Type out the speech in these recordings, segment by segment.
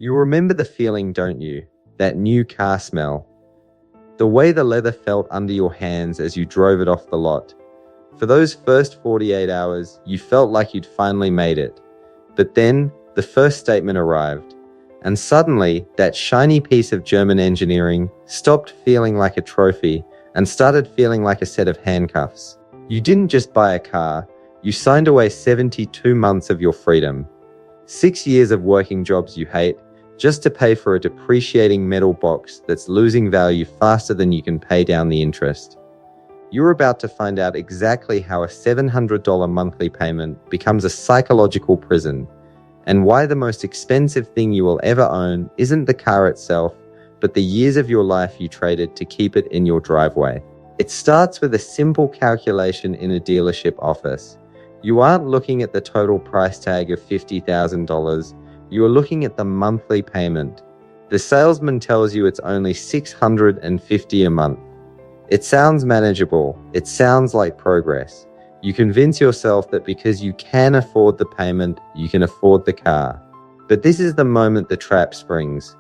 You remember the feeling, don't you? That new car smell. The way the leather felt under your hands as you drove it off the lot. For those first 48 hours, you felt like you'd finally made it. But then, the first statement arrived. And suddenly, that shiny piece of German engineering stopped feeling like a trophy and started feeling like a set of handcuffs. You didn't just buy a car, you signed away 72 months of your freedom. 6 years of working jobs you hate, just to pay for a depreciating metal box that's losing value faster than you can pay down the interest. You're about to find out exactly how a $700 monthly payment becomes a psychological prison, and why the most expensive thing you will ever own isn't the car itself, but the years of your life you traded to keep it in your driveway. It starts with a simple calculation in a dealership office. You aren't looking at the total price tag of $50,000, you are looking at the monthly payment. The salesman tells you it's only $650 a month. It sounds manageable, it sounds like progress. You convince yourself that because you can afford the payment, you can afford the car. But this is the moment the trap springs.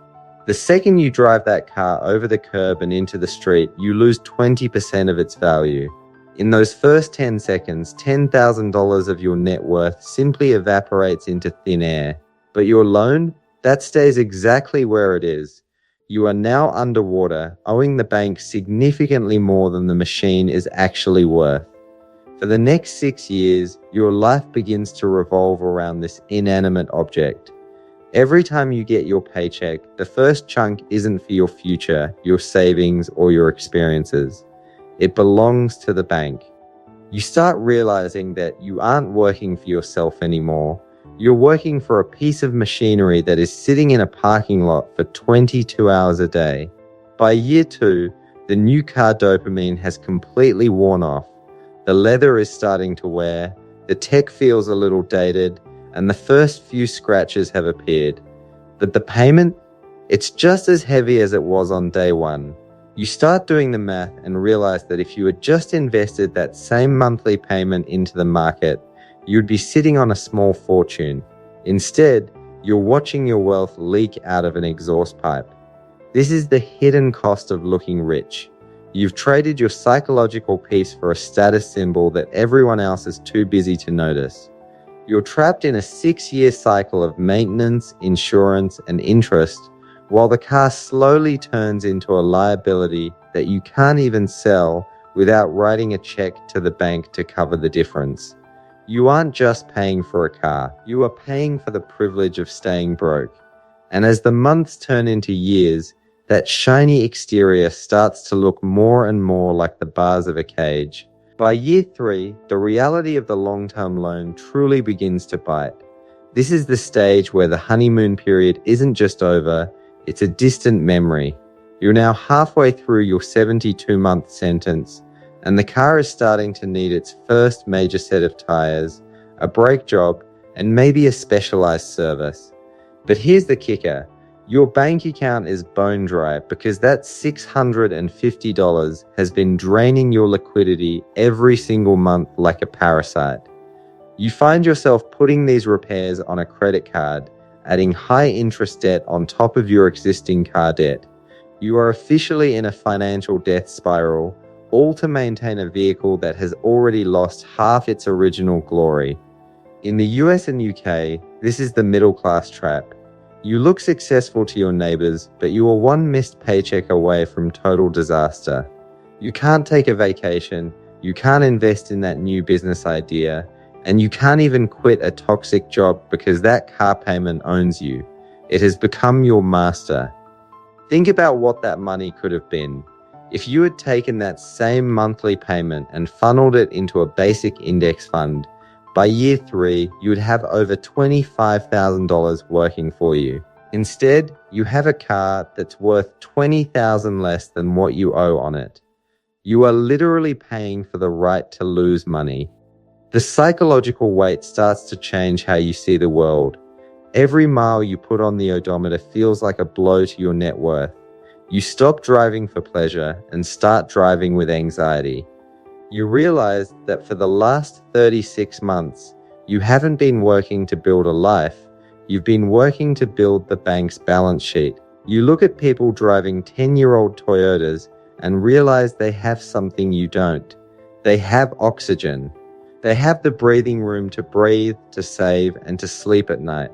The second you drive that car over the curb and into the street, you lose 20% of its value. In those first 10 seconds, $10,000 of your net worth simply evaporates into thin air. But your loan, that stays exactly where it is. You are now underwater, owing the bank significantly more than the machine is actually worth. For the next 6 years, your life begins to revolve around this inanimate object. Every time you get your paycheck, the first chunk isn't for your future, your savings, or your experiences. It belongs to the bank. You start realizing that you aren't working for yourself anymore. You're working for a piece of machinery that is sitting in a parking lot for 22 hours a day. By year 2, the new car dopamine has completely worn off. The leather is starting to wear, the tech feels a little dated, and the first few scratches have appeared. But the payment? It's just as heavy as it was on day 1. You start doing the math and realize that if you had just invested that same monthly payment into the market, you'd be sitting on a small fortune. Instead, you're watching your wealth leak out of an exhaust pipe. This is the hidden cost of looking rich. You've traded your psychological peace for a status symbol that everyone else is too busy to notice. You're trapped in a 6-year cycle of maintenance, insurance, and interest, while the car slowly turns into a liability that you can't even sell without writing a check to the bank to cover the difference. You aren't just paying for a car, you are paying for the privilege of staying broke. And as the months turn into years, that shiny exterior starts to look more and more like the bars of a cage. By year 3, the reality of the long-term loan truly begins to bite. This is the stage where the honeymoon period isn't just over, it's a distant memory. You're now halfway through your 72-month sentence, and the car is starting to need its first major set of tires, a brake job, and maybe a specialized service. But here's the kicker. Your bank account is bone dry because that $650 has been draining your liquidity every single month like a parasite. You find yourself putting these repairs on a credit card, adding high interest debt on top of your existing car debt. You are officially in a financial death spiral, all to maintain a vehicle that has already lost half its original glory. In the US and UK, this is the middle class trap. You look successful to your neighbors, but you are one missed paycheck away from total disaster. You can't take a vacation, you can't invest in that new business idea, and you can't even quit a toxic job because that car payment owns you. It has become your master. Think about what that money could have been. If you had taken that same monthly payment and funneled it into a basic index fund, by year 3, you would have over $25,000 working for you. Instead, you have a car that's worth $20,000 less than what you owe on it. You are literally paying for the right to lose money. The psychological weight starts to change how you see the world. Every mile you put on the odometer feels like a blow to your net worth. You stop driving for pleasure and start driving with anxiety. You realize that for the last 36 months, you haven't been working to build a life, You've been working to build the bank's balance sheet. You look at people driving 10-year-old Toyotas and realize they have something you don't. They have oxygen. They have the breathing room to breathe, to save, and to sleep at night.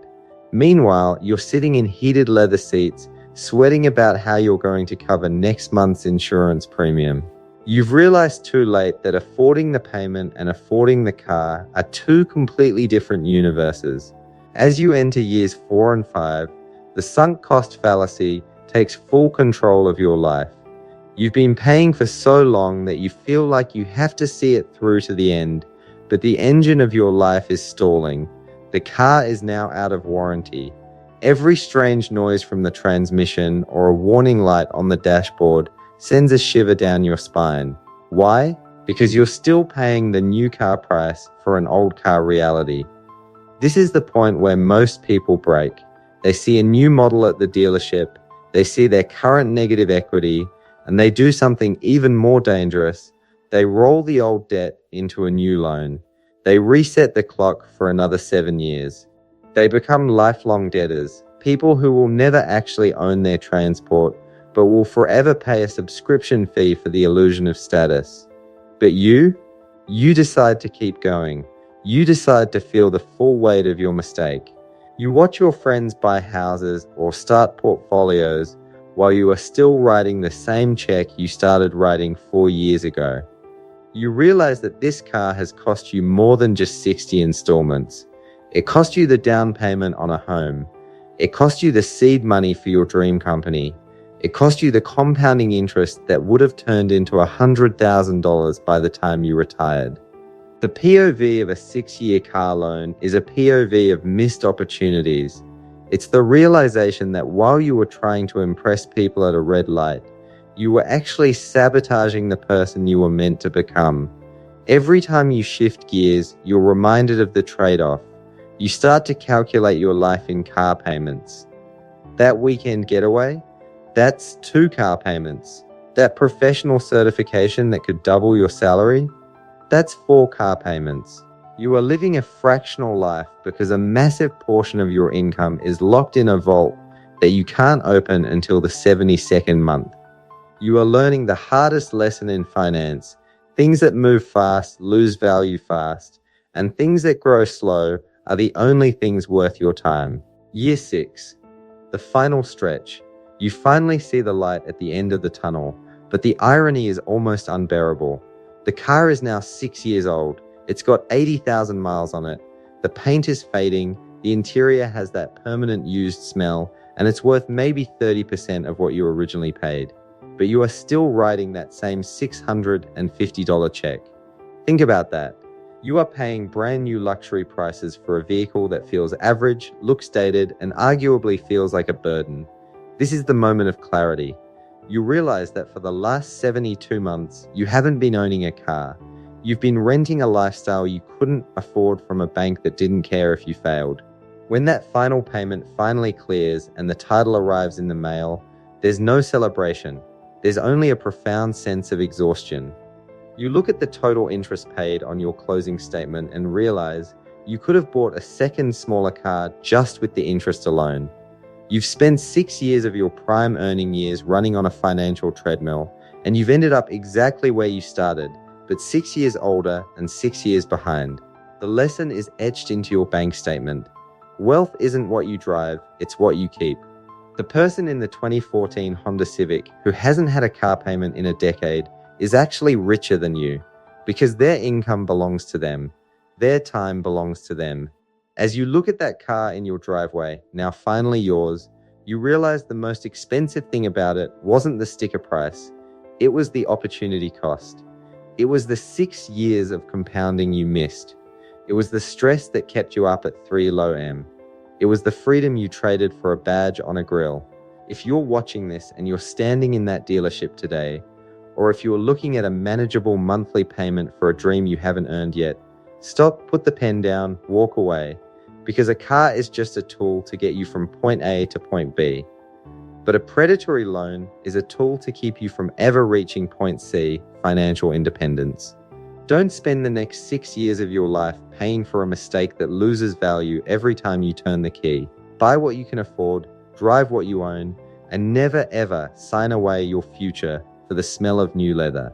Meanwhile, you're sitting in heated leather seats, sweating about how you're going to cover next month's insurance premium. You've realized too late that affording the payment and affording the car are two completely different universes. As you enter years 4 and 5, the sunk cost fallacy takes full control of your life. You've been paying for so long that you feel like you have to see it through to the end, but the engine of your life is stalling. The car is now out of warranty. Every strange noise from the transmission or a warning light on the dashboard sends a shiver down your spine. Why? Because you're still paying the new car price for an old car reality. This is the point where most people break. They see a new model at the dealership, they see their current negative equity, and they do something even more dangerous. They roll the old debt into a new loan. They reset the clock for another 7 years. They become lifelong debtors, people who will never actually own their transport, but will forever pay a subscription fee for the illusion of status. But you decide to keep going. You decide to feel the full weight of your mistake. You watch your friends buy houses or start portfolios while you are still writing the same check you started writing 4 years ago. You realize that this car has cost you more than just 60 installments. It cost you the down payment on a home. It cost you the seed money for your dream company. It cost you the compounding interest that would have turned into $100,000 by the time you retired. The POV of a 6-year car loan is a POV of missed opportunities. It's the realization that while you were trying to impress people at a red light, you were actually sabotaging the person you were meant to become. Every time you shift gears, you're reminded of the trade-off. You start to calculate your life in car payments. That weekend getaway? That's 2 car payments. That professional certification that could double your salary? That's 4 car payments. You are living a fractional life because a massive portion of your income is locked in a vault that you can't open until the 72nd month. You are learning the hardest lesson in finance. Things that move fast lose value fast, and things that grow slow are the only things worth your time. Year 6. The final stretch. You finally see the light at the end of the tunnel, but the irony is almost unbearable. The car is now 6 years old. It's got 80,000 miles on it. The paint is fading, the interior has that permanent used smell, and it's worth maybe 30% of what you originally paid. But you are still writing that same $650 check. Think about that. You are paying brand new luxury prices for a vehicle that feels average, looks dated, and arguably feels like a burden. This is the moment of clarity. You realize that for the last 72 months, you haven't been owning a car. You've been renting a lifestyle you couldn't afford from a bank that didn't care if you failed. When that final payment finally clears and the title arrives in the mail, there's no celebration. There's only a profound sense of exhaustion. You look at the total interest paid on your closing statement and realize you could have bought a second smaller car just with the interest alone. You've spent 6 years of your prime earning years running on a financial treadmill, and you've ended up exactly where you started, but 6 years older and 6 years behind. The lesson is etched into your bank statement. Wealth isn't what you drive, it's what you keep. The person in the 2014 Honda Civic who hasn't had a car payment in a decade is actually richer than you, because their income belongs to them. Their time belongs to them. As you look at that car in your driveway, now finally yours, you realize the most expensive thing about it wasn't the sticker price. It was the opportunity cost. It was the 6 years of compounding you missed. It was the stress that kept you up at 3 low am. It was the freedom you traded for a badge on a grill. If you're watching this and you're standing in that dealership today, or if you're looking at a manageable monthly payment for a dream you haven't earned yet, stop, put the pen down, walk away, because a car is just a tool to get you from point A to point B. But a predatory loan is a tool to keep you from ever reaching point C, financial independence. Don't spend the next 6 years of your life paying for a mistake that loses value every time you turn the key. Buy what you can afford, drive what you own, and never ever sign away your future for the smell of new leather.